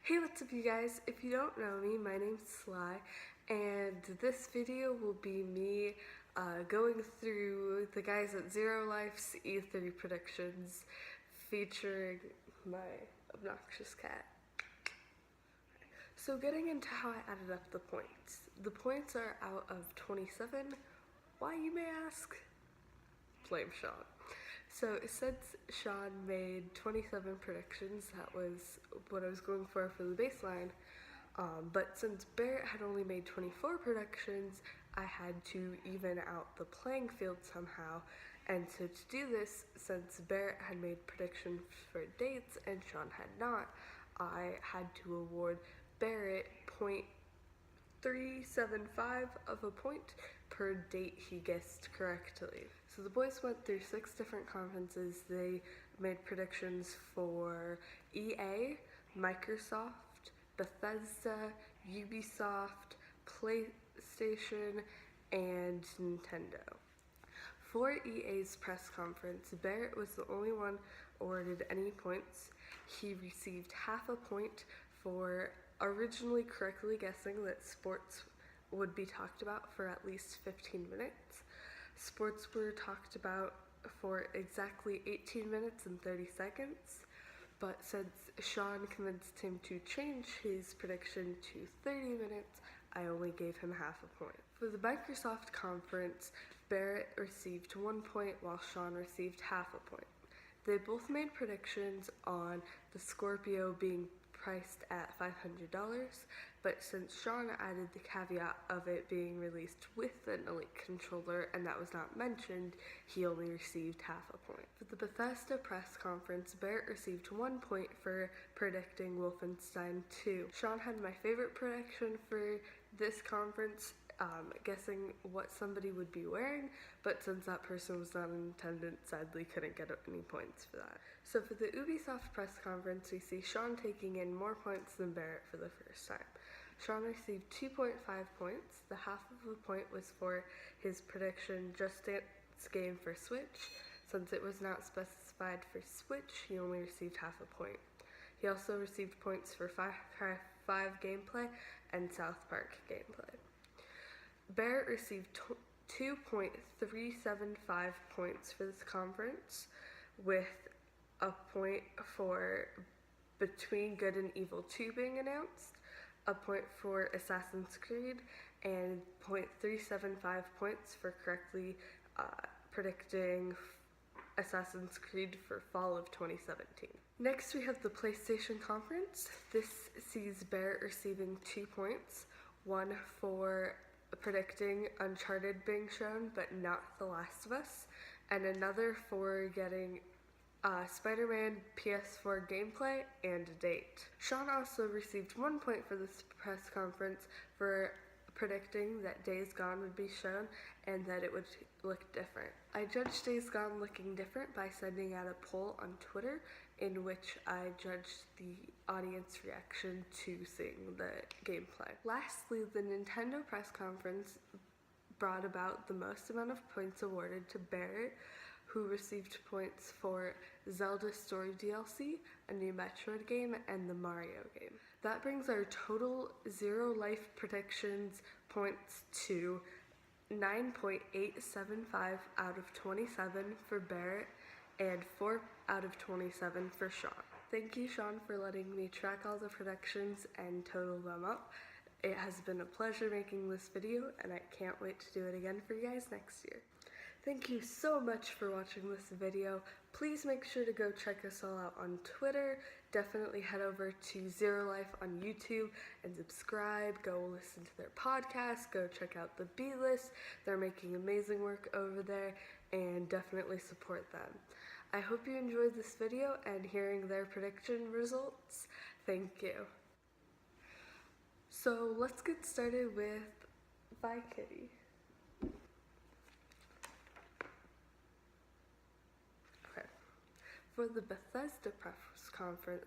Hey, what's up you guys? If you don't know me, my name's Sly, and this video will be me going through the guys at ZeroLife's E3 predictions featuring my obnoxious cat. So getting into how I added up the points. The points are out of 27. Why, you may ask? Blame Sean. So since Sean made 27 predictions, that was what I was going for the baseline, but since Barrett had only made 24 predictions, I had to even out the playing field somehow. And so to do this, since Barrett had made predictions for dates and Sean had not, I had to award Barrett 0.375 of a point per date he guessed correctly. So the boys went through 6 different conferences. They made predictions for EA, Microsoft, Bethesda, Ubisoft, PlayStation, and Nintendo. For EA's press conference, Barrett was the only one awarded any points. He received half a point for originally correctly guessing that sports would be talked about for at least 15 minutes. Sports were talked about for exactly 18 minutes and 30 seconds, but since Sean convinced him to change his prediction to 30 minutes, I only gave him half a point. For the Microsoft conference, Barrett received 1 point while Sean received half a point. They both made predictions on the Scorpio being priced at $500, but since Sean added the caveat of it being released with an Elite controller and that was not mentioned, he only received half a point. For the Bethesda press conference, Barrett received 1 point for predicting Wolfenstein 2. Sean had my favorite prediction for this conference, guessing what somebody would be wearing, but since that person was not in attendance, sadly couldn't get any points for that. So for the Ubisoft press conference, we see Sean taking in more points than Barrett for the first time. Sean received 2.5 points. The half of a point was for his prediction Just Dance game for Switch. Since it was not specified for Switch, he only received half a point. He also received points for Far Cry 5 gameplay and South Park gameplay. Barrett received 2.375 points for this conference, with a point for Between Good and Evil 2 being announced, a point for Assassin's Creed, and 0.375 points for correctly predicting Assassin's Creed for fall of 2017. Next we have the PlayStation conference. This sees Barrett receiving 2 points, one for predicting Uncharted being shown but not The Last of Us, and another for getting Spider-Man PS4 gameplay and a date. Sean also received 1 point for this press conference for predicting that Days Gone would be shown and that it would look different. I judged Days Gone looking different by sending out a poll on Twitter in which I judged the audience reaction to seeing the gameplay. Lastly, the Nintendo press conference brought about the most amount of points awarded to Barrett, who received points for Zelda Story DLC, a new Metroid game, and the Mario game. That brings our total ZeroLife predictions points to 9.875 out of 27 for Barrett and 4 out of 27 for Sean. Thank you, Sean, for letting me track all the predictions and total them up. It has been a pleasure making this video, and I can't wait to do it again for you guys next year. Thank you so much for watching this video. Please make sure to go check us all out on Twitter. Definitely head over to ZeroLife on YouTube and subscribe. Go listen to their podcast. Go check out the B-List. They're making amazing work over there, and definitely support them. I hope you enjoyed this video and hearing their prediction results. Thank you. So let's get started with Vi Kitty. Okay. For the Bethesda press conference,